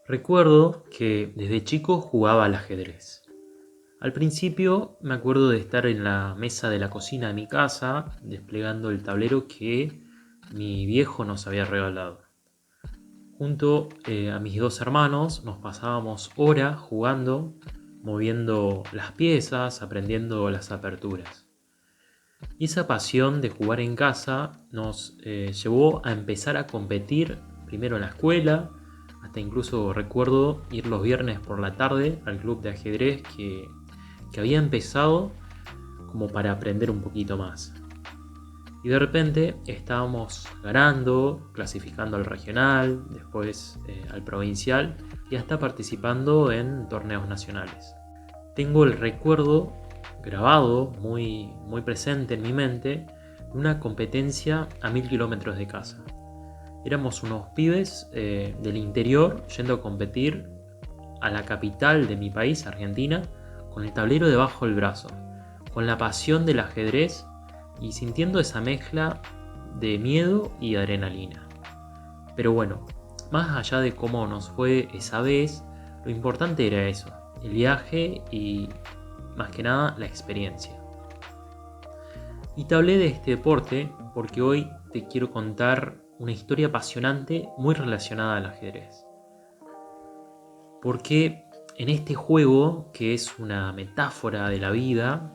Recuerdo que desde chico jugaba al ajedrez. Al principio me acuerdo de estar en la mesa de la cocina de mi casa desplegando el tablero que mi viejo nos había regalado. Junto a mis dos hermanos nos pasábamos horas jugando, moviendo las piezas, aprendiendo las aperturas. Y esa pasión de jugar en casa nos llevó a empezar a competir primero en la escuela, hasta incluso recuerdo ir los viernes por la tarde al club de ajedrez que había empezado como para aprender un poquito más. Y de repente estábamos ganando, clasificando al regional, después al provincial y hasta participando en torneos nacionales. Tengo el recuerdo grabado, muy presente en mi mente, de una competencia a 1000 kilómetros de casa. Éramos unos pibes del interior yendo a competir a la capital de mi país, Argentina, con el tablero debajo del brazo, con la pasión del ajedrez y sintiendo esa mezcla de miedo y adrenalina. Pero bueno, más allá de cómo nos fue esa vez, lo importante era eso, el viaje y más que nada la experiencia. Y te hablé de este deporte porque hoy te quiero contar una historia apasionante muy relacionada al ajedrez. Porque en este juego, que es una metáfora de la vida,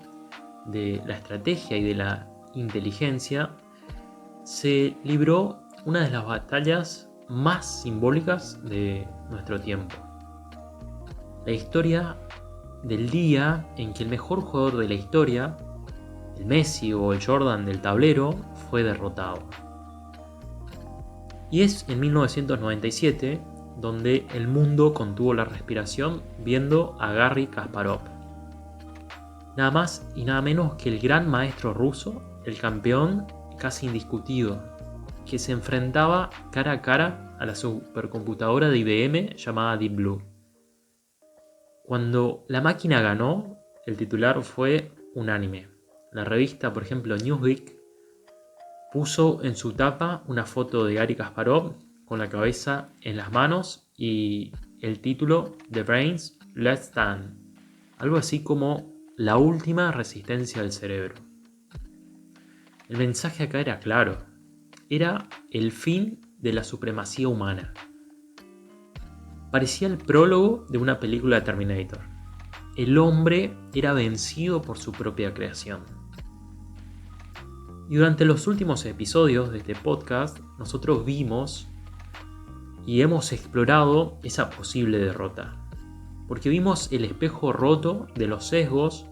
de la estrategia y de la inteligencia, se libró una de las batallas más simbólicas de nuestro tiempo. La historia del día en que el mejor jugador de la historia, el Messi o el Jordan del tablero, fue derrotado. Y es en 1997 donde el mundo contuvo la respiración viendo a Garry Kasparov. Nada más y nada menos que el gran maestro ruso, el campeón casi indiscutido, que se enfrentaba cara a cara a la supercomputadora de IBM llamada Deep Blue. Cuando la máquina ganó, el titular fue unánime. La revista, por ejemplo, Newsweek, puso en su tapa una foto de Garry Kasparov con la cabeza en las manos y el título The Brains Last Stand, algo así como la última resistencia del cerebro. El mensaje acá era claro, era el fin de la supremacía humana. Parecía el prólogo de una película de Terminator. El hombre era vencido por su propia creación. Y durante los últimos episodios de este podcast, nosotros vimos y hemos explorado esa posible derrota. Porque vimos el espejo roto de los sesgos,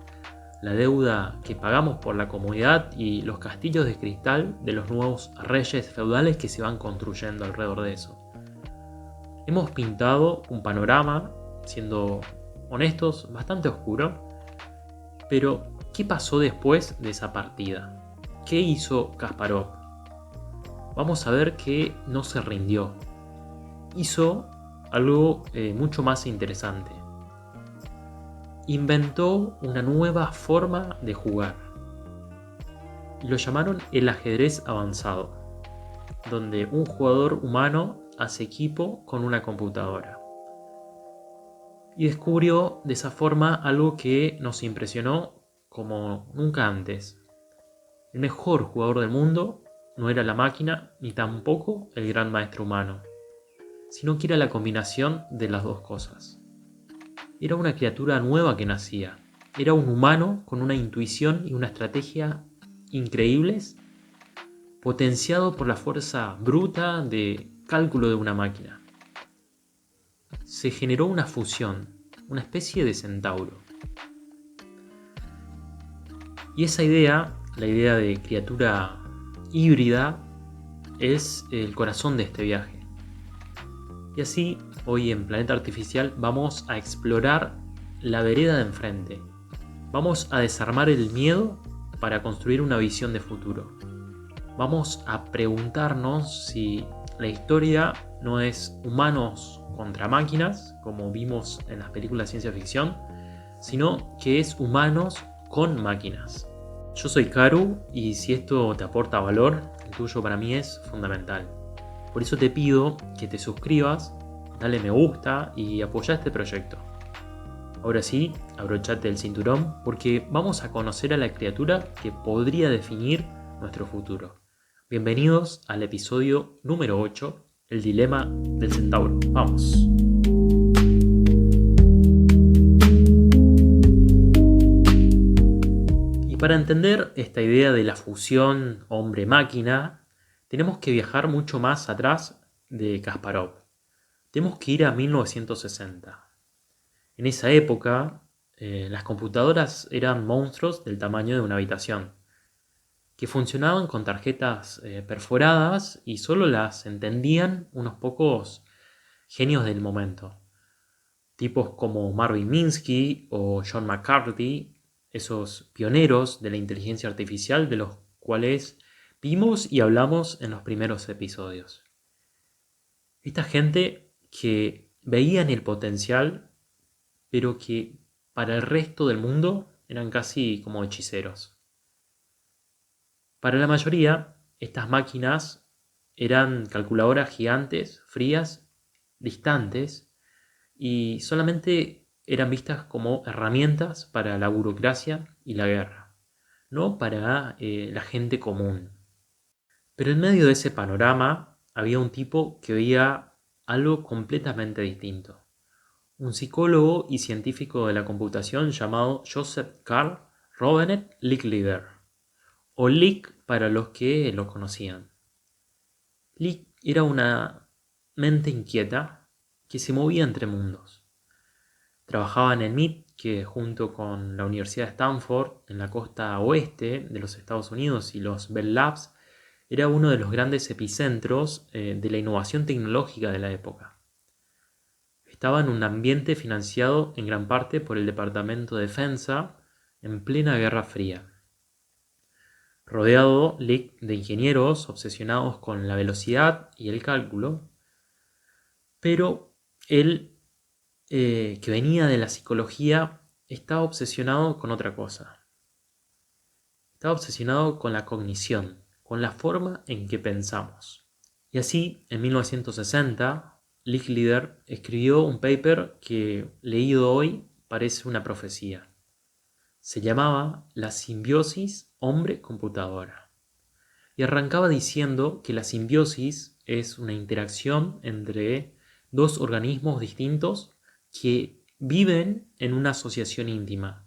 la deuda que pagamos por la comodidad y los castillos de cristal de los nuevos reyes feudales que se van construyendo alrededor de eso. Hemos pintado un panorama, siendo honestos, bastante oscuro. Pero, ¿qué pasó después de esa partida? ¿Qué hizo Kasparov? Vamos a ver que no se rindió. Hizo algo mucho más interesante. Inventó una nueva forma de jugar. Lo llamaron el ajedrez avanzado, donde un jugador humano hace equipo con una computadora. Y descubrió de esa forma algo que nos impresionó como nunca antes. El mejor jugador del mundo no era la máquina ni tampoco el gran maestro humano, sino que era la combinación de las dos cosas. Era una criatura nueva que nacía. Era un humano con una intuición y una estrategia increíbles, potenciado por la fuerza bruta de cálculo de una máquina. Se generó una fusión, una especie de centauro. Y esa idea, la idea de criatura híbrida, es el corazón de este viaje. Y así, hoy en Planeta Artificial vamos a explorar la vereda de enfrente. Vamos a desarmar el miedo para construir una visión de futuro. Vamos a preguntarnos si la historia no es humanos contra máquinas, como vimos en las películas de ciencia ficción, sino que es humanos con máquinas. Yo soy Karu y si esto te aporta valor, el tuyo para mí es fundamental. Por eso te pido que te suscribas, dale me gusta y apoya este proyecto. Ahora sí, abrochate el cinturón porque vamos a conocer a la criatura que podría definir nuestro futuro. Bienvenidos al episodio número 8, el dilema del centauro. Vamos. Y para entender esta idea de la fusión hombre-máquina, tenemos que viajar mucho más atrás de Kasparov. Tenemos que ir a 1960. En esa época, las computadoras eran monstruos del tamaño de una habitación, que funcionaban con tarjetas perforadas y solo las entendían unos pocos genios del momento. Tipos como Marvin Minsky o John McCarthy, esos pioneros de la inteligencia artificial de los cuales vimos y hablamos en los primeros episodios. Esta gente que veían el potencial, pero que para el resto del mundo eran casi como hechiceros. Para la mayoría, estas máquinas eran calculadoras gigantes, frías, distantes, y solamente eran vistas como herramientas para la burocracia y la guerra, no para la gente común. Pero en medio de ese panorama había un tipo que veía algo completamente distinto. Un psicólogo y científico de la computación llamado Joseph Carl Robenet Licklider, o Lick para los que lo conocían. Lick era una mente inquieta que se movía entre mundos. Trabajaba en el MIT, que junto con la Universidad de Stanford, en la costa oeste de los Estados Unidos, y los Bell Labs, era uno de los grandes epicentros de la innovación tecnológica de la época. Estaba en un ambiente financiado en gran parte por el Departamento de Defensa en plena Guerra Fría. Rodeado Lick de ingenieros obsesionados con la velocidad y el cálculo, pero él, que venía de la psicología, estaba obsesionado con otra cosa. Estaba obsesionado con la cognición, con la forma en que pensamos. Y así, en 1960, Licklider escribió un paper que, leído hoy, parece una profecía. Se llamaba La simbiosis hombre-computadora. Y arrancaba diciendo que la simbiosis es una interacción entre dos organismos distintos que viven en una asociación íntima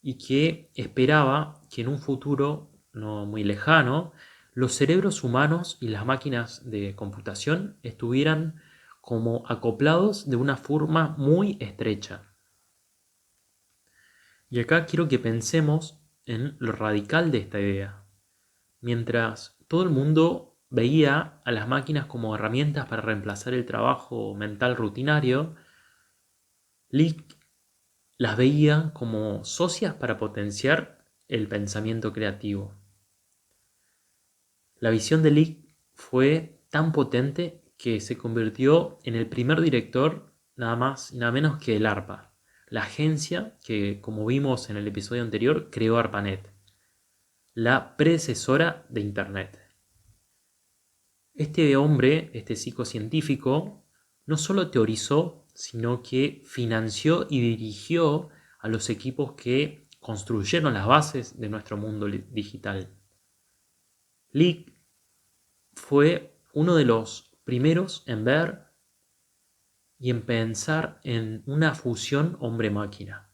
y que esperaba que en un futuro no muy lejano los cerebros humanos y las máquinas de computación estuvieran como acoplados de una forma muy estrecha. Y acá quiero que pensemos en lo radical de esta idea. Mientras todo el mundo veía a las máquinas como herramientas para reemplazar el trabajo mental rutinario, Lick las veía como socias para potenciar el pensamiento creativo. La visión de Lick fue tan potente que se convirtió en el primer director nada más y nada menos que el ARPA, la agencia que, como vimos en el episodio anterior, creó ARPANET, la predecesora de Internet. Este hombre, este psicocientífico, no solo teorizó, sino que financió y dirigió a los equipos que construyeron las bases de nuestro mundo digital. Lick fue uno de los primeros en ver y en pensar en una fusión hombre-máquina.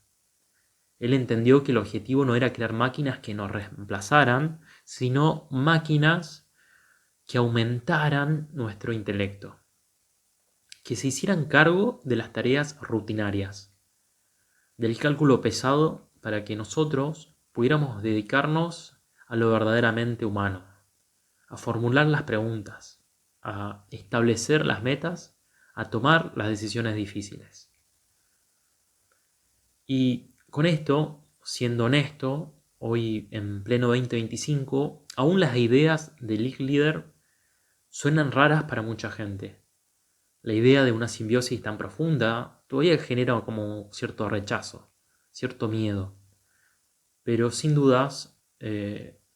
Él entendió que el objetivo no era crear máquinas que nos reemplazaran, sino máquinas que aumentaran nuestro intelecto, que se hicieran cargo de las tareas rutinarias, del cálculo pesado, para que nosotros pudiéramos dedicarnos a lo verdaderamente humano, a formular las preguntas, a establecer las metas, a tomar las decisiones difíciles. Y con esto, siendo honesto, hoy en pleno 2025, aún las ideas de Licklider suenan raras para mucha gente. La idea de una simbiosis tan profunda todavía genera como cierto rechazo, cierto miedo. Pero sin dudas,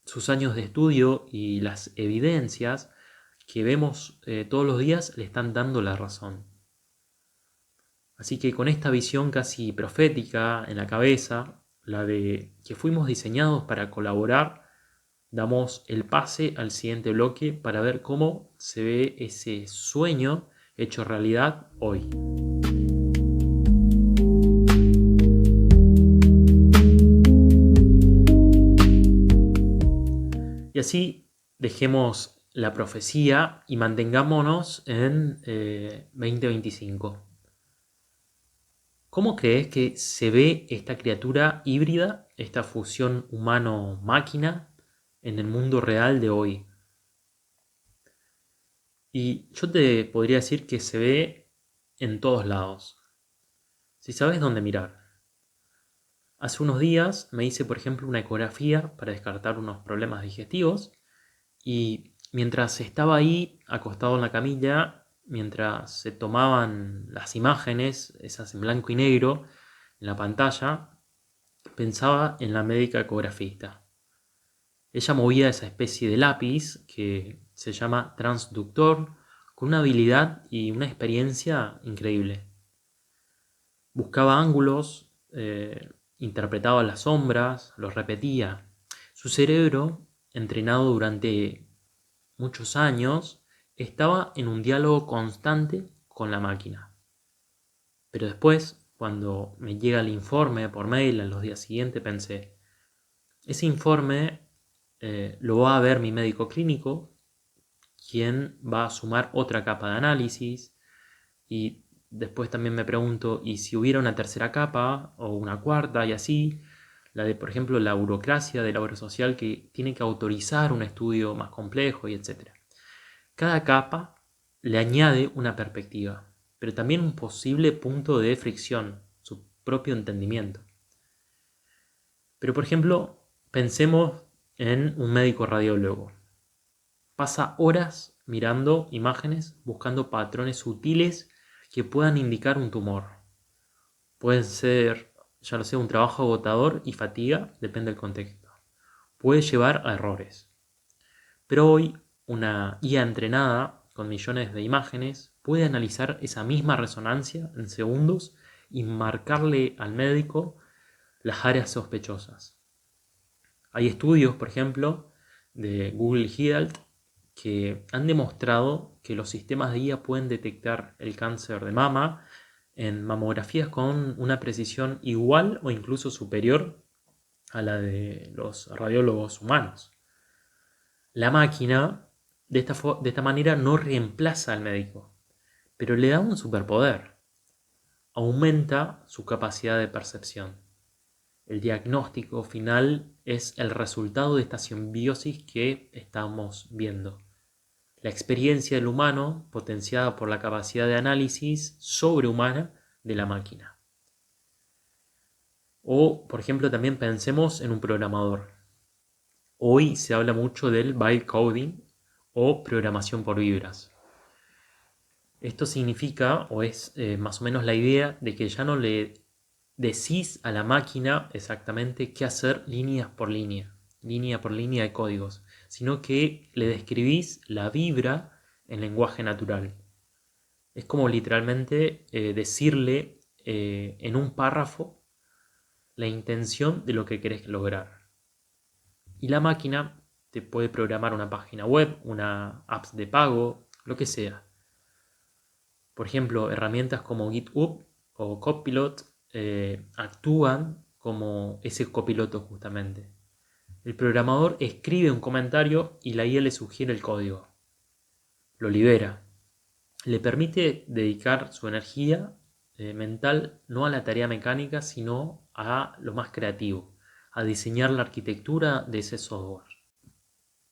sus años de estudio y las evidencias que vemos todos los días le están dando la razón. Así que con esta visión casi profética en la cabeza, la de que fuimos diseñados para colaborar, damos el pase al siguiente bloque para ver cómo se ve ese sueño hecho realidad hoy. Y así dejemos la profecía y mantengámonos en 2025. ¿Cómo crees que se ve esta criatura híbrida, esta fusión humano-máquina en el mundo real de hoy? Y yo te podría decir que se ve en todos lados, si sabes dónde mirar. Hace unos días me hice, por ejemplo, una ecografía para descartar unos problemas digestivos y mientras estaba ahí acostado en la camilla, mientras se tomaban las imágenes, esas en blanco y negro, en la pantalla, pensaba en la médica ecografista. Ella movía esa especie de lápiz que se llama transductor con una habilidad y una experiencia increíble. Buscaba ángulos, interpretaba las sombras, los repetía. Su cerebro, entrenado durante muchos años, estaba en un diálogo constante con la máquina. Pero después, cuando me llega el informe por mail en los días siguientes, pensé, ese informe lo va a ver mi médico clínico, quien va a sumar otra capa de análisis, y después también me pregunto, ¿y si hubiera una tercera capa o una cuarta y así? La de, por ejemplo, la burocracia de la obra social que tiene que autorizar un estudio más complejo y etc. Cada capa le añade una perspectiva, pero también un posible punto de fricción, su propio entendimiento. Pero, por ejemplo, pensemos en un médico radiólogo. Pasa horas mirando imágenes, buscando patrones sutiles que puedan indicar un tumor. Puede ser, ya lo sé, un trabajo agotador y fatiga, depende del contexto. Puede llevar a errores. Pero hoy, una IA entrenada con millones de imágenes puede analizar esa misma resonancia en segundos y marcarle al médico las áreas sospechosas. Hay estudios, por ejemplo, de Google Health que han demostrado que los sistemas de IA pueden detectar el cáncer de mama en mamografías con una precisión igual o incluso superior a la de los radiólogos humanos. La máquina, de esta manera, no reemplaza al médico, pero le da un superpoder. Aumenta su capacidad de percepción. El diagnóstico final es el resultado de esta simbiosis que estamos viendo. La experiencia del humano potenciada por la capacidad de análisis sobrehumana de la máquina. O, por ejemplo, también pensemos en un programador. Hoy se habla mucho del vibe coding o programación por vibras. Esto significa, o es más o menos la idea, de que ya no le decís a la máquina exactamente qué hacer línea por línea de códigos, sino que le describís la vibra en lenguaje natural. Es como literalmente decirle en un párrafo la intención de lo que querés lograr. Y la máquina te puede programar una página web, una app de pago, lo que sea. Por ejemplo, herramientas como GitHub o Copilot actúan como ese copiloto justamente. El programador escribe un comentario y la IA le sugiere el código. Lo libera. Le permite dedicar su energía mental no a la tarea mecánica, sino a lo más creativo, a diseñar la arquitectura de ese software.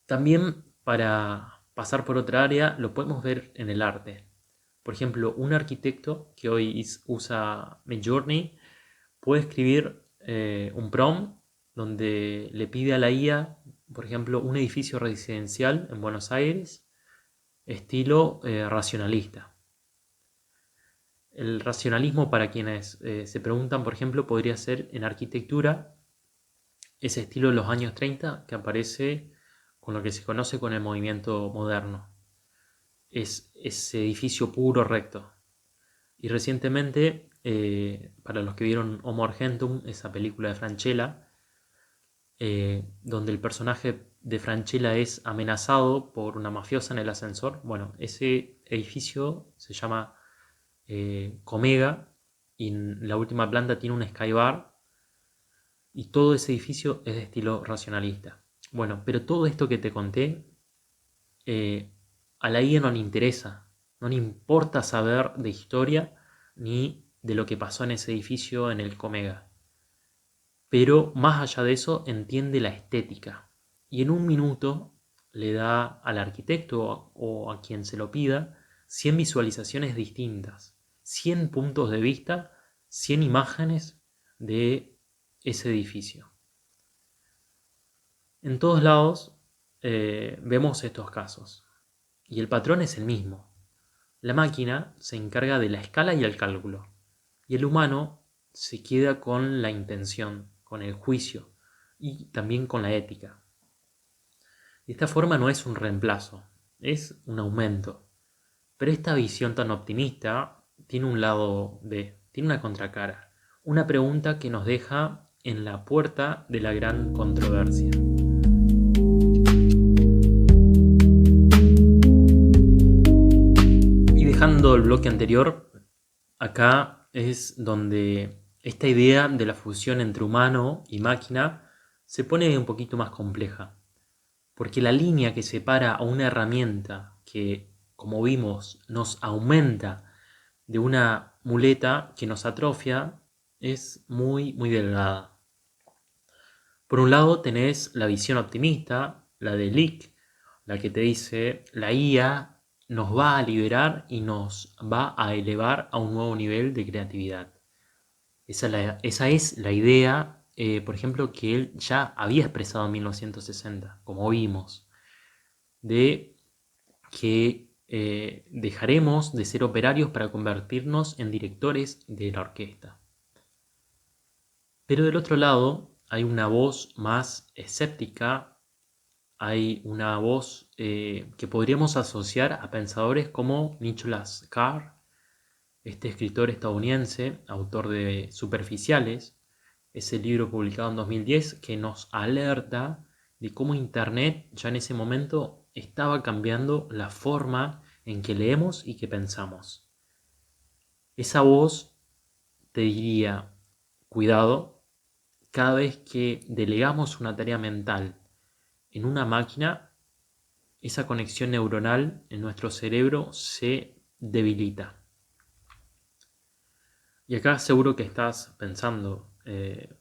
También, para pasar por otra área, lo podemos ver en el arte. Por ejemplo, un arquitecto que hoy usa Midjourney puede escribir un prompt donde le pide a la IA, por ejemplo, un edificio residencial en Buenos Aires, estilo racionalista. El racionalismo, para quienes se preguntan, por ejemplo, podría ser en arquitectura ese estilo de los años 30 que aparece con lo que se conoce con el movimiento moderno. Es ese edificio puro, recto. Y recientemente para los que vieron Homo Argentum, esa película de Francella, donde el personaje de Francella es amenazado por una mafiosa en el ascensor. Bueno, ese edificio se llama Comega y en la última planta tiene un skybar y todo ese edificio es de estilo racionalista. Bueno, pero todo esto que te conté a la IA no le interesa, no le importa saber de historia ni de lo que pasó en ese edificio en el Comega. Pero más allá de eso entiende la estética y en un minuto le da al arquitecto o a quien se lo pida 100 visualizaciones distintas, 100 puntos de vista, 100 imágenes de ese edificio. En todos lados vemos estos casos y el patrón es el mismo. La máquina se encarga de la escala y el cálculo y el humano se queda con la intención, con el juicio y también con la ética. De esta forma no es un reemplazo, es un aumento. Pero esta visión tan optimista tiene un lado B, tiene una contracara, una pregunta que nos deja en la puerta de la gran controversia. Y dejando el bloque anterior, acá es donde esta idea de la fusión entre humano y máquina se pone un poquito más compleja. Porque la línea que separa a una herramienta que, como vimos, nos aumenta de una muleta que nos atrofia es muy, muy delgada. Por un lado tenés la visión optimista, la de Lick, la que te dice la IA nos va a liberar y nos va a elevar a un nuevo nivel de creatividad. Esa es la idea, por ejemplo, que él ya había expresado en 1960, como vimos, de que dejaremos de ser operarios para convertirnos en directores de la orquesta. Pero del otro lado hay una voz más escéptica, hay una voz que podríamos asociar a pensadores como Nicholas Carr, este escritor estadounidense, autor de Superficiales, ese libro publicado en 2010 que nos alerta de cómo Internet ya en ese momento estaba cambiando la forma en que leemos y que pensamos. Esa voz te diría, cuidado, cada vez que delegamos una tarea mental en una máquina, esa conexión neuronal en nuestro cerebro se debilita. Y acá seguro que estás pensando,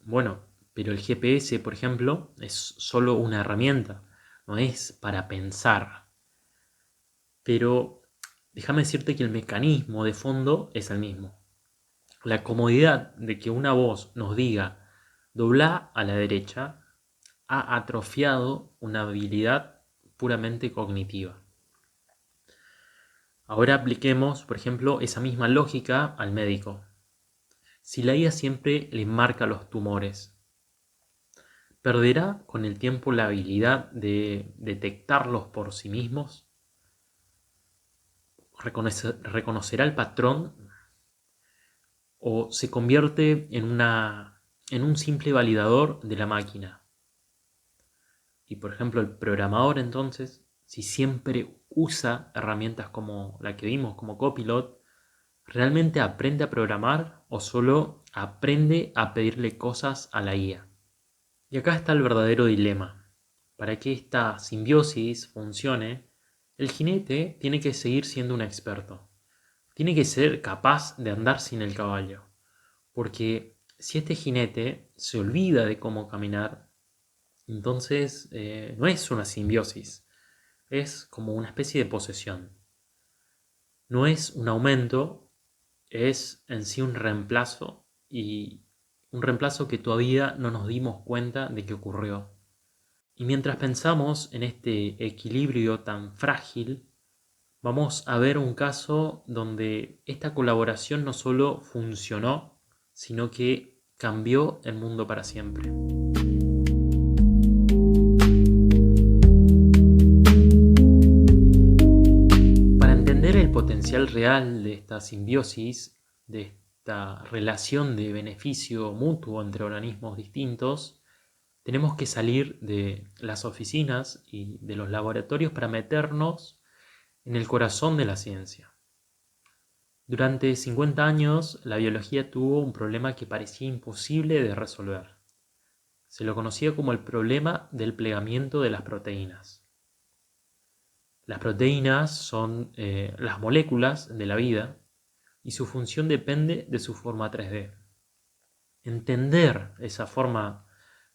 bueno, pero el GPS, por ejemplo, es solo una herramienta, no es para pensar. Pero déjame decirte que el mecanismo de fondo es el mismo. La comodidad de que una voz nos diga dobla a la derecha ha atrofiado una habilidad puramente cognitiva. Ahora apliquemos, por ejemplo, esa misma lógica al médico. Si la IA siempre le marca los tumores, ¿perderá con el tiempo la habilidad de detectarlos por sí mismos? ¿Reconocerá el patrón? ¿O se convierte en un simple validador de la máquina? Y por ejemplo, el programador entonces, si siempre usa herramientas como la que vimos, como Copilot, ¿realmente aprende a programar o solo aprende a pedirle cosas a la IA? Y acá está el verdadero dilema. Para que esta simbiosis funcione, el jinete tiene que seguir siendo un experto. Tiene que ser capaz de andar sin el caballo. Porque si este jinete se olvida de cómo caminar, entonces no es una simbiosis. Es como una especie de posesión. No es un aumento, es en sí un reemplazo y un reemplazo que todavía no nos dimos cuenta de que ocurrió. Y mientras pensamos en este equilibrio tan frágil, vamos a ver un caso donde esta colaboración no solo funcionó, sino que cambió el mundo para siempre. Para entender el potencial real de esta simbiosis, de esta relación de beneficio mutuo entre organismos distintos, tenemos que salir de las oficinas y de los laboratorios para meternos en el corazón de la ciencia. Durante 50 años, la biología tuvo un problema que parecía imposible de resolver. Se lo conocía como el problema del plegamiento de las proteínas. Las proteínas son las moléculas de la vida y su función depende de su forma 3D. Entender esa forma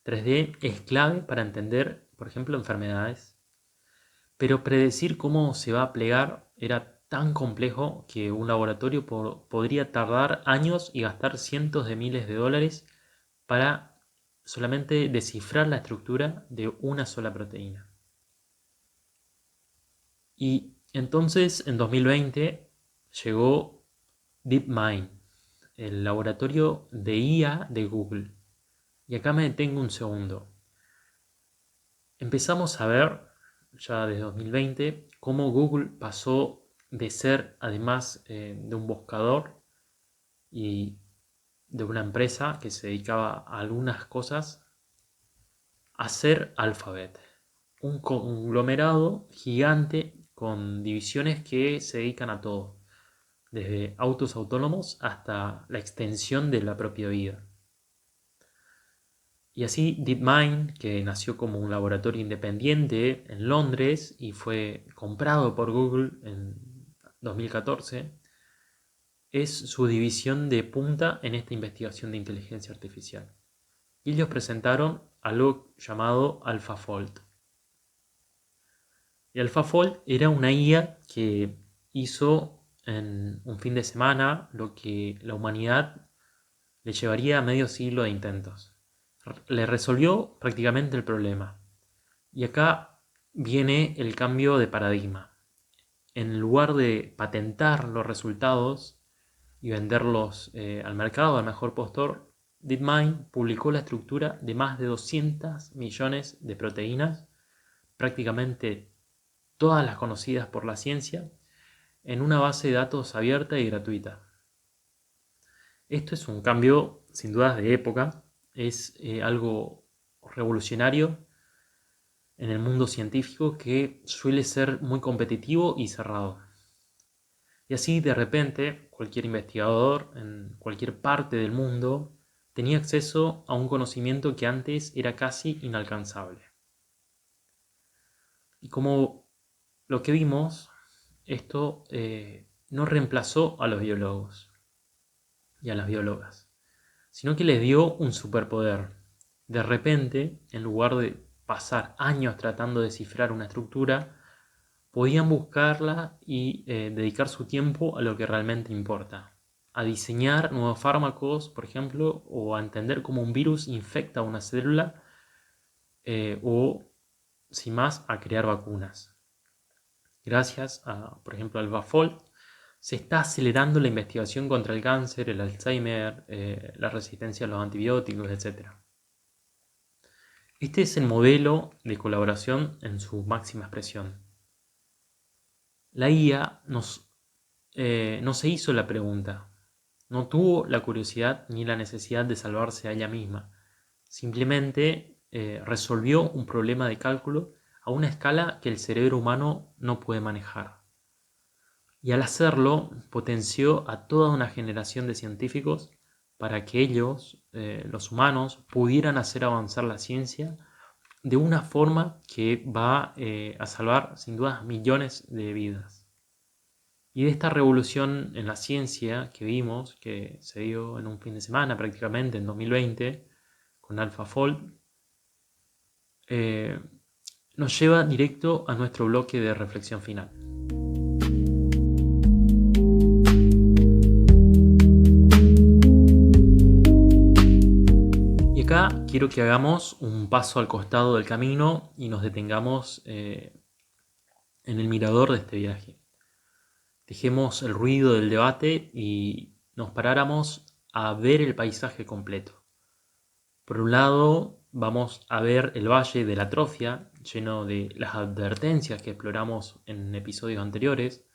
3D es clave para entender, por ejemplo, enfermedades, pero predecir cómo se va a plegar era tan complejo que un laboratorio podría tardar años y gastar cientos de miles de dólares para solamente descifrar la estructura de una sola proteína. Y entonces, en 2020, llegó DeepMind, el laboratorio de IA de Google. Y acá me detengo un segundo. Empezamos a ver, ya desde 2020, cómo Google pasó de ser, además de un buscador y de una empresa que se dedicaba a algunas cosas, a ser Alphabet, un conglomerado gigante con divisiones que se dedican a todo, desde autos autónomos hasta la extensión de la propia vida. Y así DeepMind, que nació como un laboratorio independiente en Londres y fue comprado por Google en 2014, es su división de punta en esta investigación de inteligencia artificial. Y ellos presentaron algo llamado AlphaFold. Y AlphaFold era una IA que hizo en un fin de semana lo que la humanidad le llevaría a medio siglo de intentos. Le resolvió prácticamente el problema. Y acá viene el cambio de paradigma. En lugar de patentar los resultados y venderlos al mercado al mejor postor, DeepMind publicó la estructura de más de 200 millones de proteínas, prácticamente todas las conocidas por la ciencia, en una base de datos abierta y gratuita. Esto es un cambio sin dudas de época, es algo revolucionario en el mundo científico que suele ser muy competitivo y cerrado. Y así de repente cualquier investigador en cualquier parte del mundo tenía acceso a un conocimiento que antes era casi inalcanzable. Y como lo que vimos, esto no reemplazó a los biólogos y a las biólogas, sino que les dio un superpoder. De repente, en lugar de pasar años tratando de descifrar una estructura, podían buscarla y dedicar su tiempo a lo que realmente importa, a diseñar nuevos fármacos, por ejemplo, o a entender cómo un virus infecta una célula, o, sin más, a crear vacunas. Gracias a, por ejemplo, AlphaFold, se está acelerando la investigación contra el cáncer, el Alzheimer, la resistencia a los antibióticos, etc. Este es el modelo de colaboración en su máxima expresión. La IA no se hizo la pregunta, no tuvo la curiosidad ni la necesidad de salvarse a ella misma. Simplemente resolvió un problema de cálculo a una escala que el cerebro humano no puede manejar. Y al hacerlo, potenció a toda una generación de científicos para que ellos, los humanos, pudieran hacer avanzar la ciencia de una forma que va a salvar sin duda millones de vidas. Y de esta revolución en la ciencia que vimos, que se dio en un fin de semana prácticamente en 2020, con AlphaFold, nos lleva directo a nuestro bloque de reflexión final. Y acá quiero que hagamos un paso al costado del camino y nos detengamos en el mirador de este viaje. Dejemos el ruido del debate y nos paráramos a ver el paisaje completo. Por un lado, vamos a ver el valle de la atrofia, lleno de las advertencias que exploramos en episodios anteriores.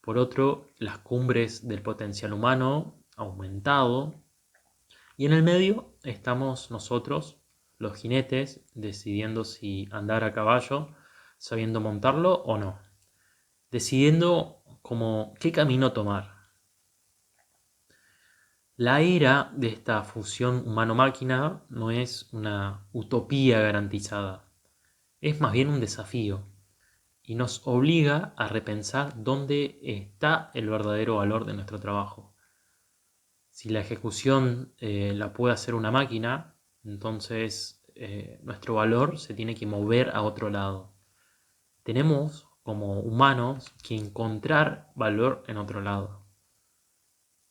Por otro, las cumbres del potencial humano, aumentado. Y en el medio estamos nosotros, los jinetes, decidiendo si andar a caballo, sabiendo montarlo o no. Decidiendo como qué camino tomar. La era de esta fusión humano-máquina no es una utopía garantizada, es más bien un desafío y nos obliga a repensar dónde está el verdadero valor de nuestro trabajo. Si la ejecución la puede hacer una máquina, entonces nuestro valor se tiene que mover a otro lado. Tenemos, como humanos, que encontrar valor en otro lado.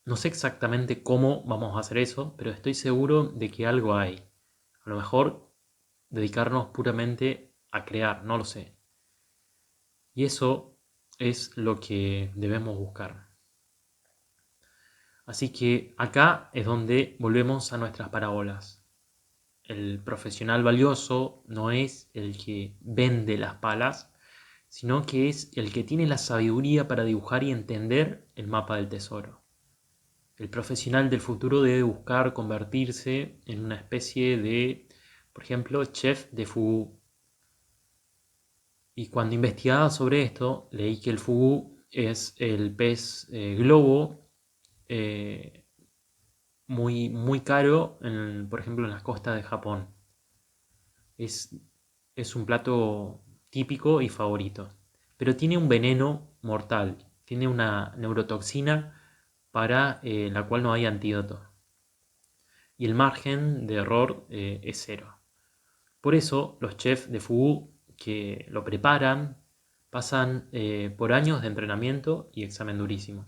No sé exactamente cómo vamos a hacer eso, pero estoy seguro de que algo hay. A lo mejor dedicarnos puramente a crear, no lo sé. Y eso es lo que debemos buscar. Así que acá es donde volvemos a nuestras parábolas. El profesional valioso no es el que vende las palas, sino que es el que tiene la sabiduría para dibujar y entender el mapa del tesoro. El profesional del futuro debe buscar convertirse en una especie de, por ejemplo, chef de fugu. Y cuando investigaba sobre esto, leí que el fugu es el pez globo eh, muy caro, por ejemplo, en las costas de Japón. Es, es un plato típico y favorito. Pero tiene un veneno mortal. Tiene una neurotoxina para la cual no hay antídoto. Y el margen de error es cero. Por eso los chefs de fugu que lo preparan pasan por años de entrenamiento y examen durísimo.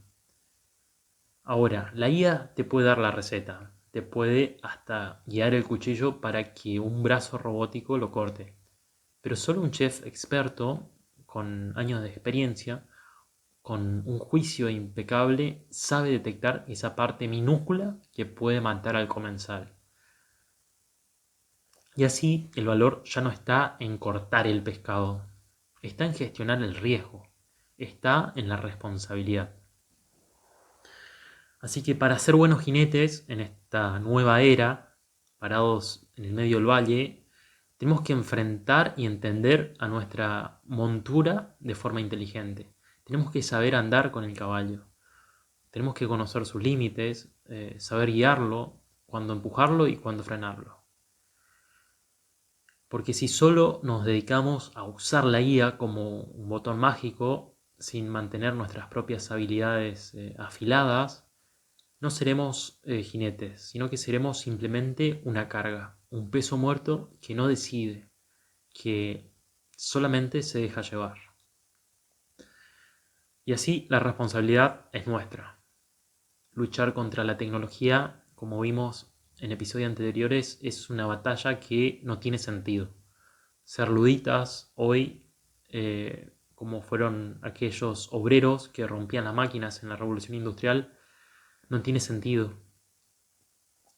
Ahora, la IA te puede dar la receta, te puede hasta guiar el cuchillo para que un brazo robótico lo corte. Pero solo un chef experto, con años de experiencia, con un juicio impecable, sabe detectar esa parte minúscula que puede matar al comensal. Y así el valor ya no está en cortar el pescado, está en gestionar el riesgo, está en la responsabilidad. Así que para ser buenos jinetes en esta nueva era, parados en el medio del valle, tenemos que enfrentar y entender a nuestra montura de forma inteligente. Tenemos que saber andar con el caballo. Tenemos que conocer sus límites, saber guiarlo, cuándo empujarlo y cuándo frenarlo. Porque si solo nos dedicamos a usar la guía como un botón mágico, sin mantener nuestras propias habilidades afiladas, no seremos jinetes, sino que seremos simplemente una carga, un peso muerto que no decide, que solamente se deja llevar. Y así la responsabilidad es nuestra. Luchar contra la tecnología, como vimos en episodios anteriores, es una batalla que no tiene sentido. Ser luditas hoy, como fueron aquellos obreros que rompían las máquinas en la revolución industrial, no tiene sentido.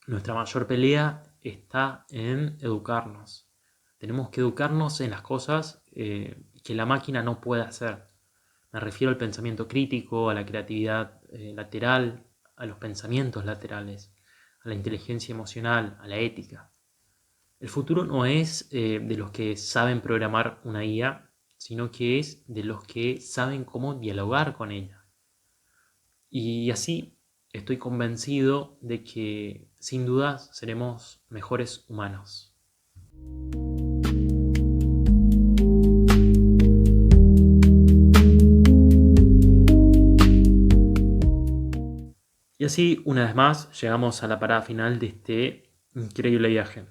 Nuestra mayor pelea está en educarnos. Tenemos que educarnos en las cosas que la máquina no puede hacer. Me refiero al pensamiento crítico, a la creatividad lateral, a los pensamientos laterales, a la inteligencia emocional, a la ética. El futuro no es de los que saben programar una IA, sino que es de los que saben cómo dialogar con ella. Y así estoy convencido de que sin dudas seremos mejores humanos. Y así, una vez más, llegamos a la parada final de este increíble viaje.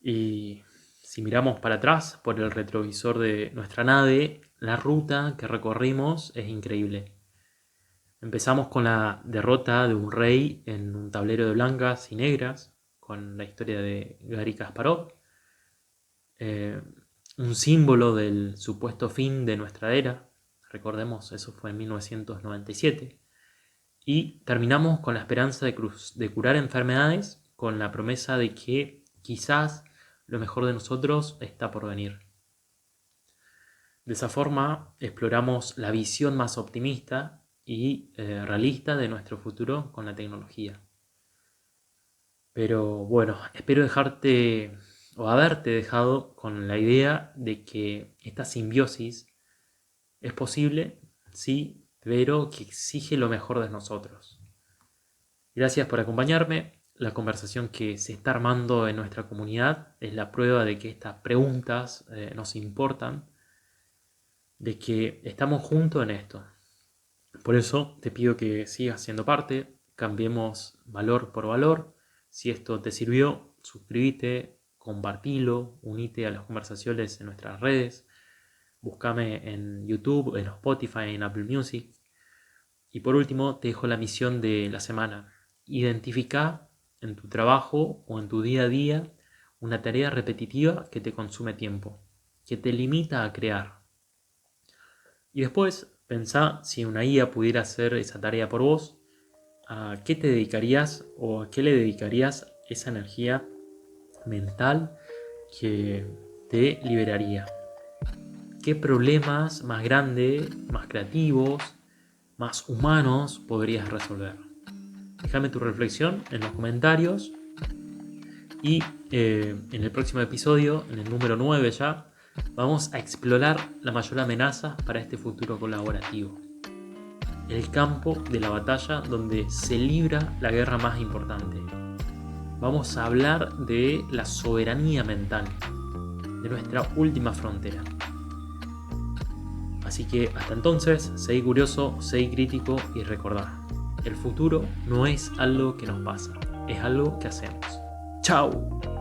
Y si miramos para atrás por el retrovisor de nuestra nave, la ruta que recorrimos es increíble. Empezamos con la derrota de un rey en un tablero de blancas y negras, con la historia de Garry Kasparov, un símbolo del supuesto fin de nuestra era. Recordemos, eso fue en 1997. Y terminamos con la esperanza de curar enfermedades, con la promesa de que quizás lo mejor de nosotros está por venir. De esa forma exploramos la visión más optimista y realista de nuestro futuro con la tecnología. Pero bueno, espero dejarte o haberte dejado con la idea de que esta simbiosis es posible, sí, pero que exige lo mejor de nosotros. Gracias por acompañarme. La conversación que se está armando en nuestra comunidad es la prueba de que estas preguntas nos importan, de que estamos juntos en esto. Por eso te pido que sigas siendo parte, cambiemos valor por valor. Si esto te sirvió, suscríbete, compartilo, unite a las conversaciones en nuestras redes. Búscame en YouTube, en Spotify, en Apple Music. Y por último, te dejo la misión de la semana. Identifica en tu trabajo o en tu día a día una tarea repetitiva que te consume tiempo, que te limita a crear. Y después pensá si una IA pudiera hacer esa tarea por vos, ¿a qué te dedicarías o a qué le dedicarías esa energía mental que te liberaría? ¿Qué problemas más grandes, más creativos, más humanos podrías resolver? Déjame tu reflexión en los comentarios y en el próximo episodio, en el número 9 ya, vamos a explorar la mayor amenaza para este futuro colaborativo. El campo de la batalla donde se libra la guerra más importante. Vamos a hablar de la soberanía mental, de nuestra última frontera. Así que hasta entonces, seguí curioso, seguí crítico y recordá, el futuro no es algo que nos pasa, es algo que hacemos. ¡Chao!